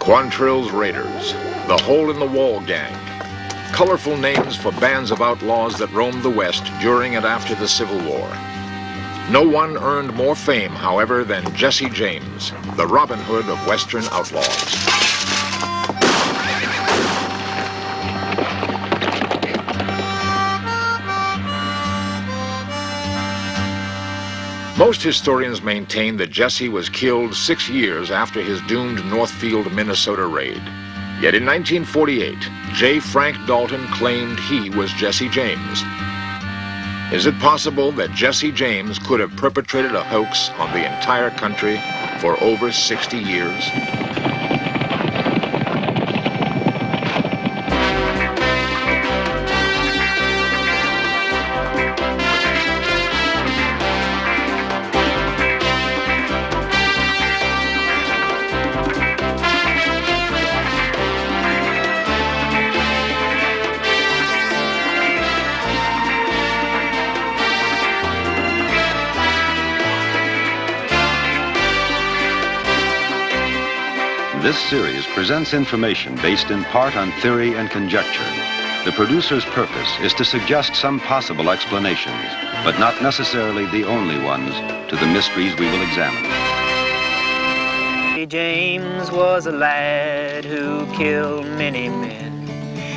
Quantrill's Raiders, the Hole-in-the-Wall Gang. Colorful names for bands of outlaws that roamed the West during and after the Civil War. No one earned more fame, however, than Jesse James, the Robin Hood of Western outlaws. Most historians maintain that Jesse was killed 6 years after his doomed Northfield, Minnesota raid. Yet in 1948, J. Frank Dalton claimed he was Jesse James. Is it possible that Jesse James could have perpetrated a hoax on the entire country for over 60 years? This series presents information based in part on theory and conjecture. The producer's purpose is to suggest some possible explanations, but not necessarily the only ones, to the mysteries we will examine. James was a lad who killed many men.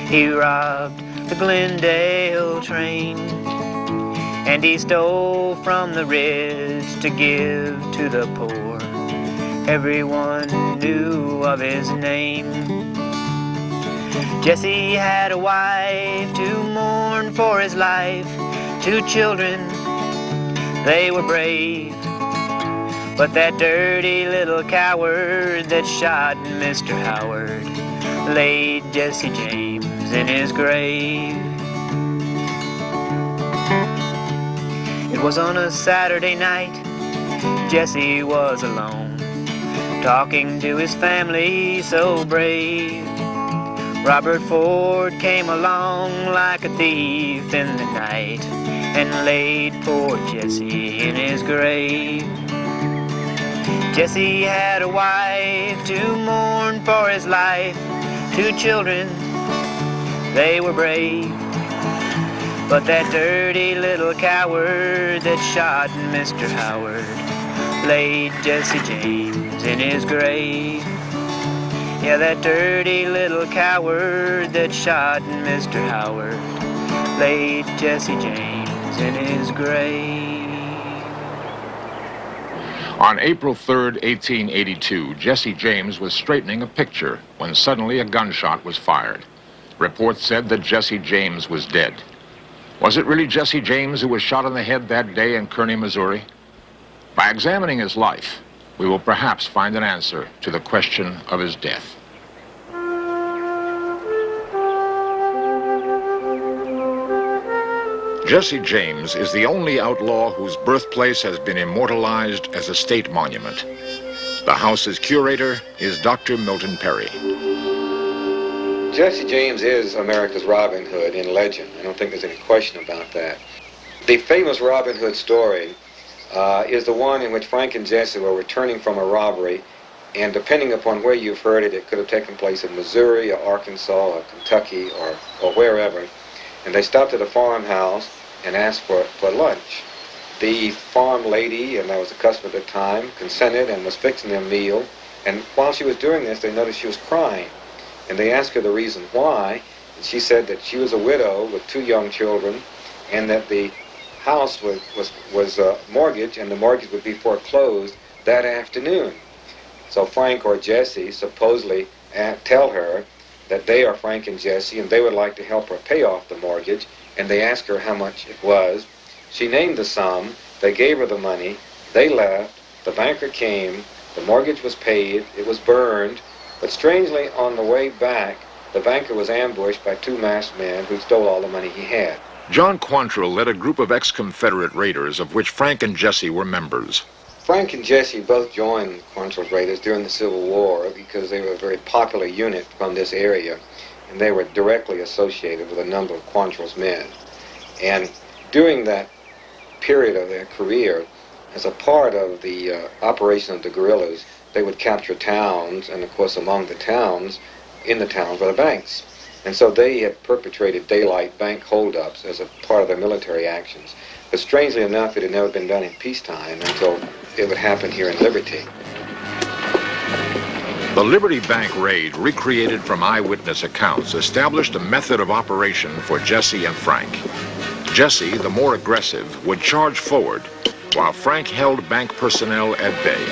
He robbed the Glendale train, and he stole from the rich to give to the poor. Everyone knew of his name. Jesse had a wife to mourn for his life, 2 children, they were brave. But that dirty little coward that shot Mr. Howard laid Jesse James in his grave. It was on a Saturday night, Jesse was alone, talking to his family so brave. Robert Ford came along like a thief in the night and laid poor Jesse in his grave. Jesse had a wife to mourn for his life, 2 children, they were brave. But that dirty little coward that shot Mr. Howard laid Jesse James in his grave. Yeah, that dirty little coward that shot Mr. Howard laid Jesse James in his grave. On April 3rd, 1882, Jesse James was straightening a picture when suddenly a gunshot was fired. Reports said that Jesse James was dead. Was it really Jesse James who was shot in the head that day in Kearney, Missouri? By examining his life, we will perhaps find an answer to the question of his death. Jesse James is the only outlaw whose birthplace has been immortalized as a state monument. The house's curator is Dr. Milton Perry. Jesse James is America's Robin Hood in legend. I don't think there's any question about that. The famous Robin Hood story is the one in which Frank and Jesse were returning from a robbery, and depending upon where you've heard it, it could have taken place in Missouri or Arkansas or Kentucky or wherever. And they stopped at a farmhouse and asked for lunch. The farm lady, and that was the custom at the time, consented and was fixing their meal. And while she was doing this, they noticed she was crying. And they asked her the reason why. And she said that she was a widow with 2 young children, and that the house was mortgaged, and the mortgage would be foreclosed that afternoon. So Frank or Jesse supposedly tell her that they are Frank and Jesse, and they would like to help her pay off the mortgage, and they asked her how much it was. She named the sum, they gave her the money, they left, the banker came, the mortgage was paid, it was burned, but strangely on the way back, the banker was ambushed by 2 masked men who stole all the money he had. John Quantrill led a group of ex-Confederate raiders of which Frank and Jesse were members. Frank and Jesse both joined Quantrill's Raiders during the Civil War because they were a very popular unit from this area, and they were directly associated with a number of Quantrill's men. And during that period of their career, as a part of the operation of the guerrillas, they would capture towns, and of course among the towns, in the towns were the banks. And so they had perpetrated daylight bank holdups as a part of their military actions. But strangely enough, it had never been done in peacetime until it would happen here in Liberty. The Liberty Bank raid, recreated from eyewitness accounts, established a method of operation for Jesse and Frank. Jesse, the more aggressive, would charge forward, while Frank held bank personnel at bay.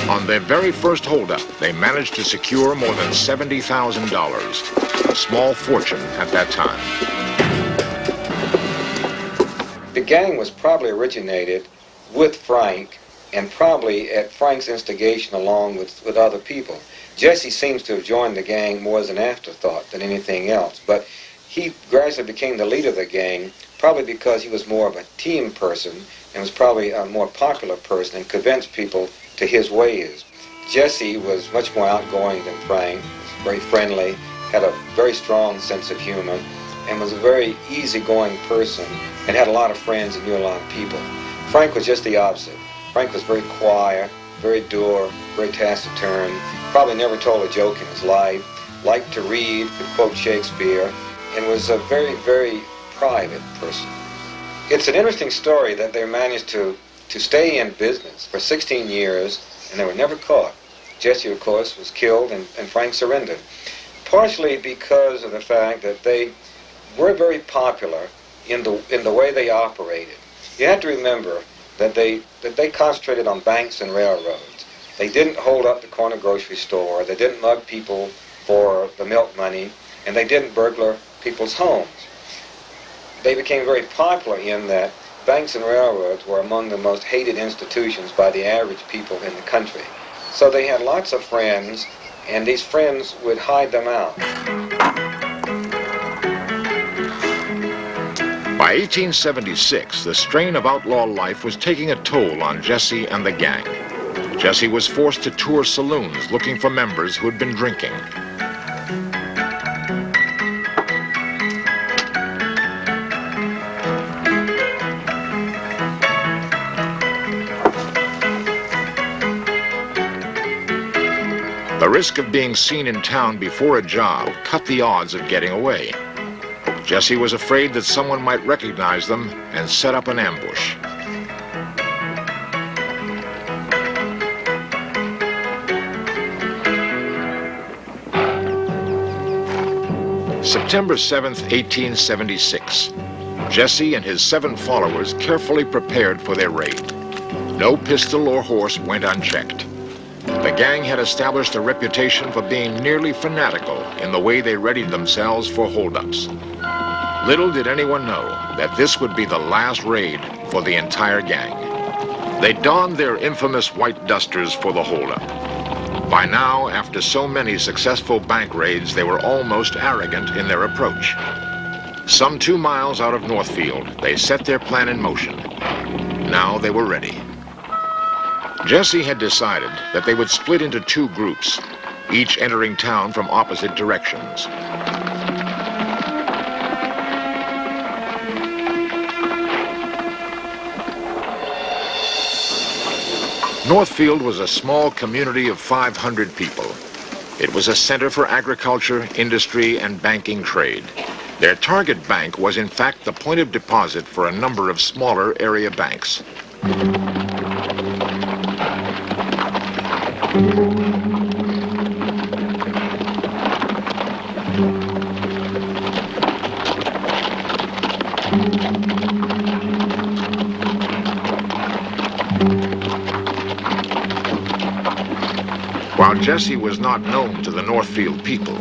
On their very first holdup, they managed to secure more than $70,000, a small fortune at that time. The gang was probably originated with Frank, and probably at Frank's instigation along with other people. Jesse seems to have joined the gang more as an afterthought than anything else, but he gradually became the leader of the gang, probably because he was more of a team person and was probably a more popular person and convinced people to his ways. Jesse was much more outgoing than Frank, very friendly, had a very strong sense of humor, and was a very easygoing person and had a lot of friends and knew a lot of people. Frank was just the opposite. Frank was very quiet, very dour, very taciturn, probably never told a joke in his life, liked to read, could quote Shakespeare, and was a very, very private person. It's an interesting story that they managed to stay in business for 16 years, and they were never caught. Jesse, of course, was killed, and Frank surrendered, partially because of the fact that they were very popular in the way they operated. You have to remember that they concentrated on banks and railroads. They didn't hold up the corner grocery store, they didn't mug people for the milk money, and they didn't burglar people's homes. They became very popular in that banks and railroads were among the most hated institutions by the average people in the country. So they had lots of friends, and these friends would hide them out. By 1876, the strain of outlaw life was taking a toll on Jesse and the gang. Jesse was forced to tour saloons looking for members who had been drinking. The risk of being seen in town before a job cut the odds of getting away. Jesse was afraid that someone might recognize them and set up an ambush. September 7th, 1876. Jesse and his 7 followers carefully prepared for their raid. No pistol or horse went unchecked. The gang had established a reputation for being nearly fanatical in the way they readied themselves for holdups. Little did anyone know that this would be the last raid for the entire gang. They donned their infamous white dusters for the holdup. By now, after so many successful bank raids, they were almost arrogant in their approach. Some 2 miles out of Northfield, they set their plan in motion. Now they were ready. Jesse had decided that they would split into 2 groups, each entering town from opposite directions. Northfield was a small community of 500 people. It was a center for agriculture, industry, and banking trade. Their target bank was in fact the point of deposit for a number of smaller area banks. While Jesse was not known to the Northfield people,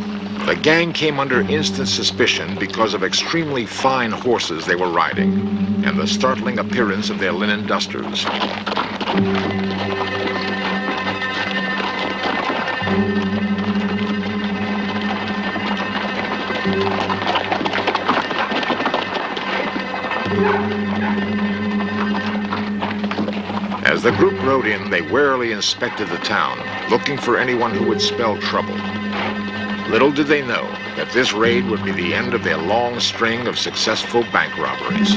the gang came under instant suspicion because of extremely fine horses they were riding and the startling appearance of their linen dusters. As the group rode in, they warily inspected the town, looking for anyone who would spell trouble. Little did they know that this raid would be the end of their long string of successful bank robberies.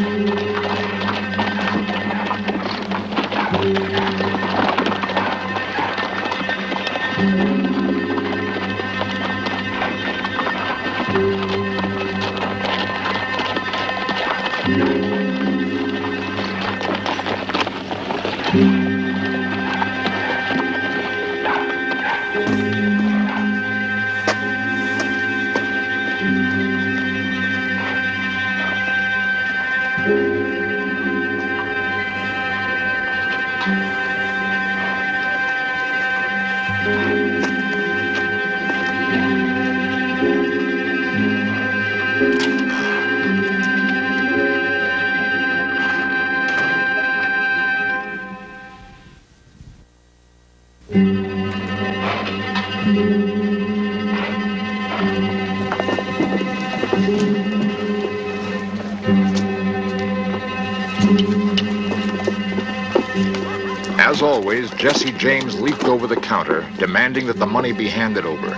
As always, Jesse James leaped over the counter, demanding that the money be handed over.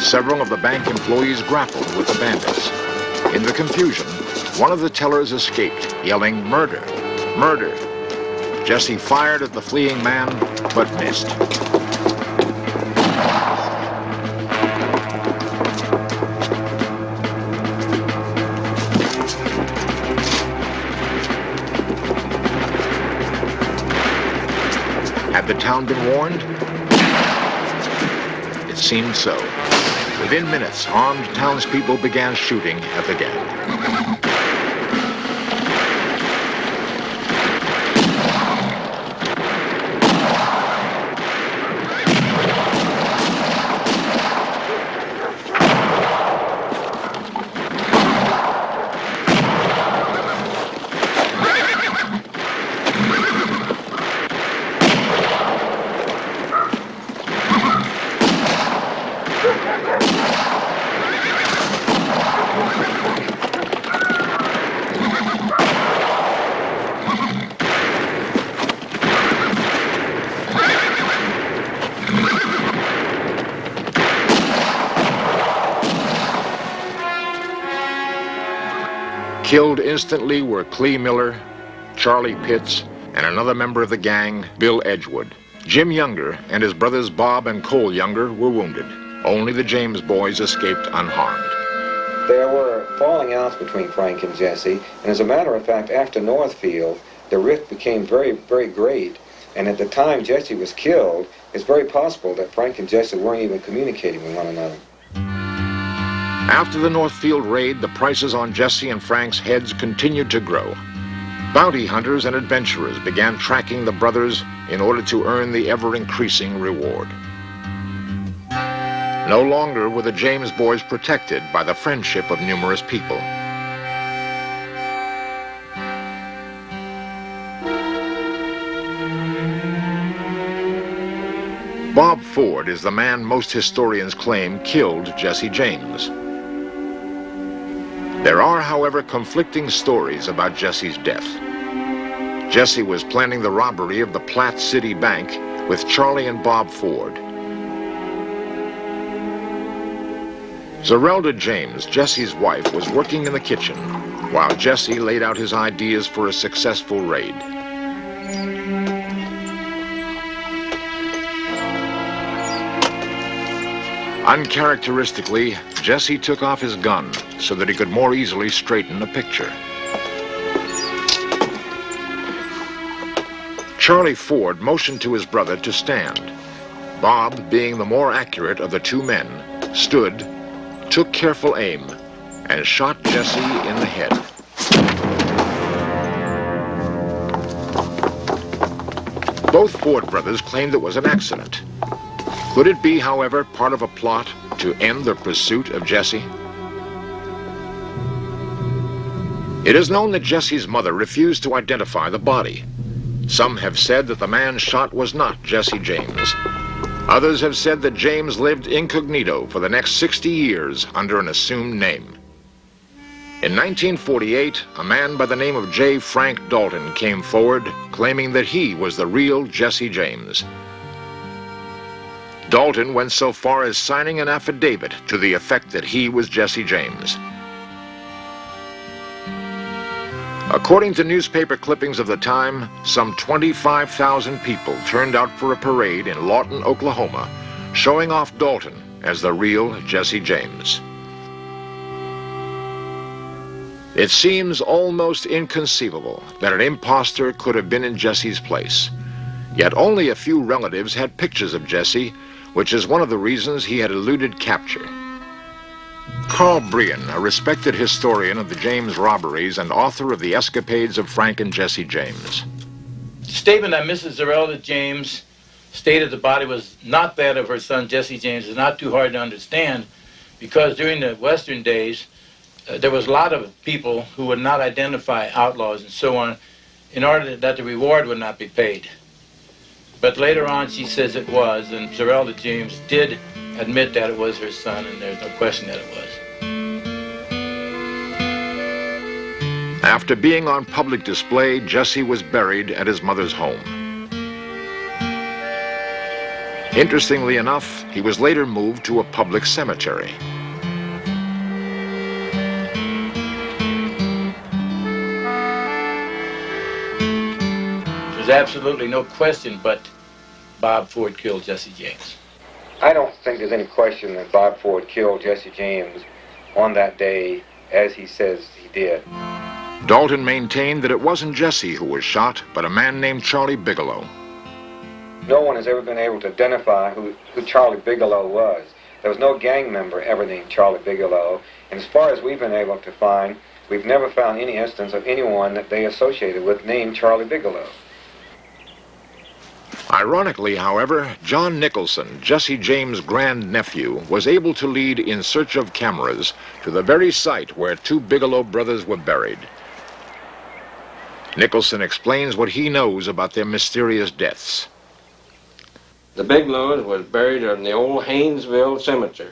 Several of the bank employees grappled with the bandits. In the confusion, one of the tellers escaped, yelling, "Murder! Murder!" Jesse fired at the fleeing man, but missed. Had the town been warned? It seemed so. Within minutes, armed townspeople began shooting at the gang. Killed instantly were Clee Miller, Charlie Pitts, and another member of the gang, Bill Edgewood. Jim Younger and his brothers Bob and Cole Younger were wounded. Only the James boys escaped unharmed. There were falling outs between Frank and Jesse, and as a matter of fact, after Northfield, the rift became very, very great. And at the time Jesse was killed, it's very possible that Frank and Jesse weren't even communicating with one another. After the Northfield raid, the prices on Jesse and Frank's heads continued to grow. Bounty hunters and adventurers began tracking the brothers in order to earn the ever-increasing reward. No longer were the James boys protected by the friendship of numerous people. Bob Ford is the man most historians claim killed Jesse James. There are, however, conflicting stories about Jesse's death. Jesse was planning the robbery of the Platte City Bank with Charlie and Bob Ford. Zerelda James, Jesse's wife, was working in the kitchen while Jesse laid out his ideas for a successful raid. Uncharacteristically, Jesse took off his gun so that he could more easily straighten a picture. Charlie Ford motioned to his brother to stand. Bob, being the more accurate of the two men, stood, took careful aim, and shot Jesse in the head. Both Ford brothers claimed it was an accident. Could it be, however, part of a plot to end the pursuit of Jesse? It is known that Jesse's mother refused to identify the body. Some have said that the man shot was not Jesse James. Others have said that James lived incognito for the next 60 years under an assumed name. In 1948, a man by the name of J. Frank Dalton came forward claiming that he was the real Jesse James. Dalton went so far as signing an affidavit to the effect that he was Jesse James. According to newspaper clippings of the time, some 25,000 people turned out for a parade in Lawton, Oklahoma, showing off Dalton as the real Jesse James. It seems almost inconceivable that an imposter could have been in Jesse's place. Yet only a few relatives had pictures of Jesse, which is one of the reasons he had eluded capture. Carl Brian, a respected historian of the James robberies and author of The Escapades of Frank and Jesse James. The statement that Mrs. Zerelda James stated the body was not that of her son Jesse James is not too hard to understand, because during the Western days, there was a lot of people who would not identify outlaws and so on in order that the reward would not be paid. But later on she says it was, and Zerelda James did admit that it was her son, and there's no question that it was. After being on public display, Jesse was buried at his mother's home. Interestingly enough, he was later moved to a public cemetery. There's absolutely no question but Bob Ford killed Jesse James. I don't think there's any question that Bob Ford killed Jesse James on that day, as he says he did. Dalton maintained that it wasn't Jesse who was shot, but a man named Charlie Bigelow. No one has ever been able to identify who Charlie Bigelow was. There was no gang member ever named Charlie Bigelow, and as far as we've been able to find, we've never found any instance of anyone that they associated with named Charlie Bigelow. Ironically, however, John Nicholson, Jesse James' grandnephew, was able to lead In Search of Cameras to the very site where two Bigelow brothers were buried. Nicholson explains what he knows about their mysterious deaths. The Bigelows was buried in the old Haynesville Cemetery,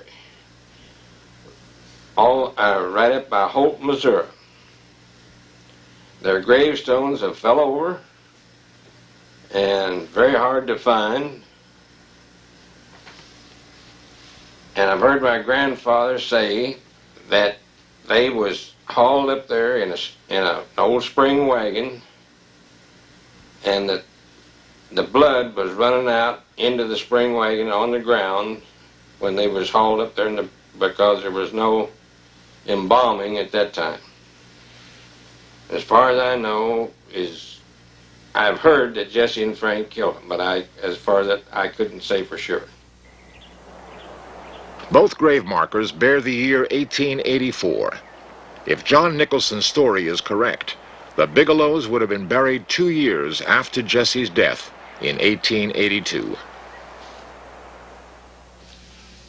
right up by Holt, Missouri. Their gravestones have fell over and very hard to find. And I've heard my grandfather say that they was hauled up there in an old spring wagon, and that the blood was running out into the spring wagon on the ground when they was hauled up there because there was no embalming at that time. As far as I know, I've heard that Jesse and Frank killed him, but as far as that, I couldn't say for sure. Both grave markers bear the year 1884. If John Nicholson's story is correct, the Bigelows would have been buried 2 years after Jesse's death in 1882.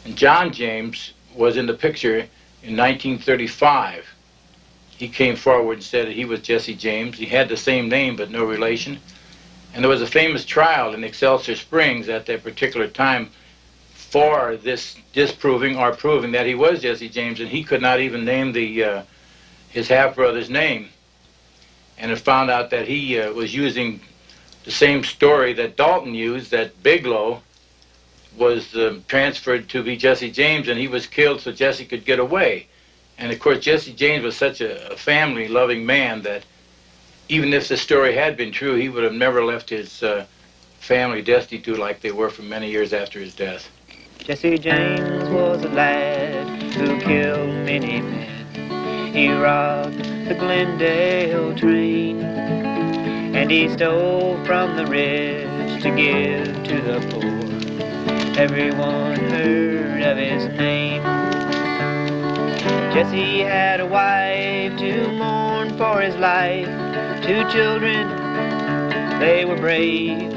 And John James was in the picture in 1935. He came forward and said that he was Jesse James. He had the same name but no relation. And there was a famous trial in Excelsior Springs at that particular time for this disproving or proving that he was Jesse James, and he could not even name his half-brother's name. And it found out that he was using the same story that Dalton used, that Bigelow was transferred to be Jesse James, and he was killed so Jesse could get away. And of course, Jesse James was such a family-loving man that even if the story had been true, he would have never left his family destitute like they were for many years after his death. Jesse James was a lad who killed many men. He robbed the Glendale train, and he stole from the rich to give to the poor. Everyone heard of his name. Jesse had a wife to mourn for his life, 2 children, they were brave.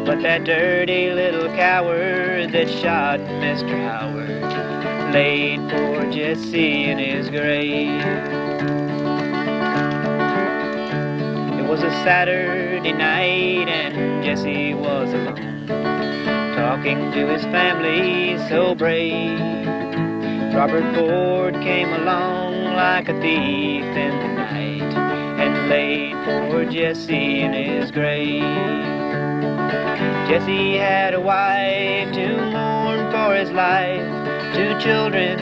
But that dirty little coward that shot Mr. Howard laid poor Jesse in his grave. It was a Saturday night and Jesse was alone, talking to his family so brave. Robert Ford came along like a thief in the night and laid poor Jesse in his grave. Jesse had a wife to mourn for his life, 2 children,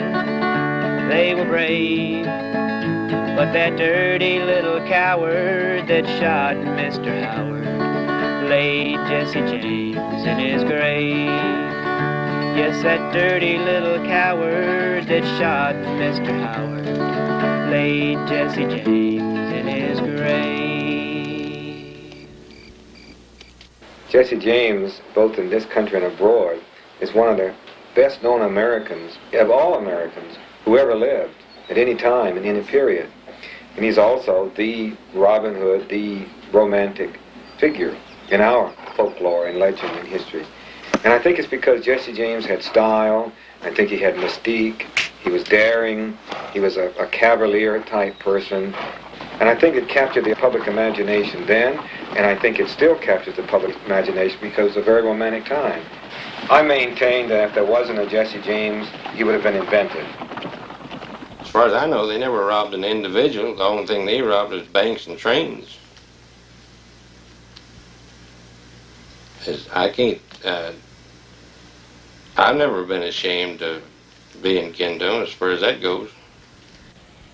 they were brave. But that dirty little coward that shot Mr. Howard laid Jesse James in his grave. Yes, that dirty little coward that shot Mr. Howard laid Jesse James in his grave. Jesse James, both in this country and abroad, is one of the best-known Americans, of all Americans, who ever lived at any time in any period. And he's also the Robin Hood, the romantic figure in our folklore and legend and history. And I think it's because Jesse James had style. I think he had mystique. He was daring. He was a cavalier-type person. And I think it captured the public imagination then, and I think it still captures the public imagination because it's a very romantic time. I maintain that if there wasn't a Jesse James, he would have been invented. As far as I know, they never robbed an individual. The only thing they robbed was banks and trains. I can't, I've never been ashamed of being kin to him as far as that goes.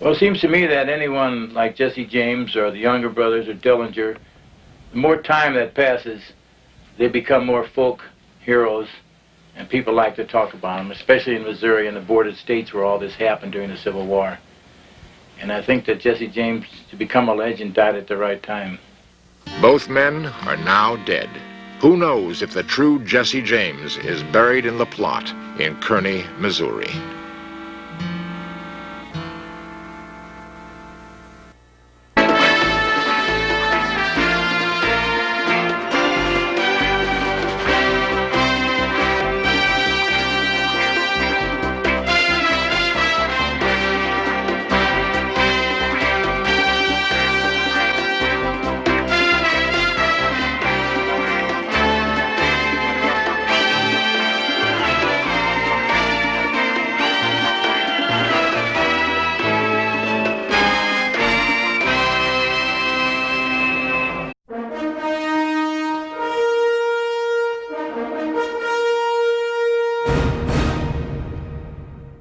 Well, it seems to me that anyone like Jesse James or the younger brothers or Dillinger, the more time that passes, they become more folk heroes, and people like to talk about them, especially in Missouri and the border states where all this happened during the Civil War. And I think that Jesse James, to become a legend, died at the right time. Both men are now dead. Who knows if the true Jesse James is buried in the plot in Kearney, Missouri?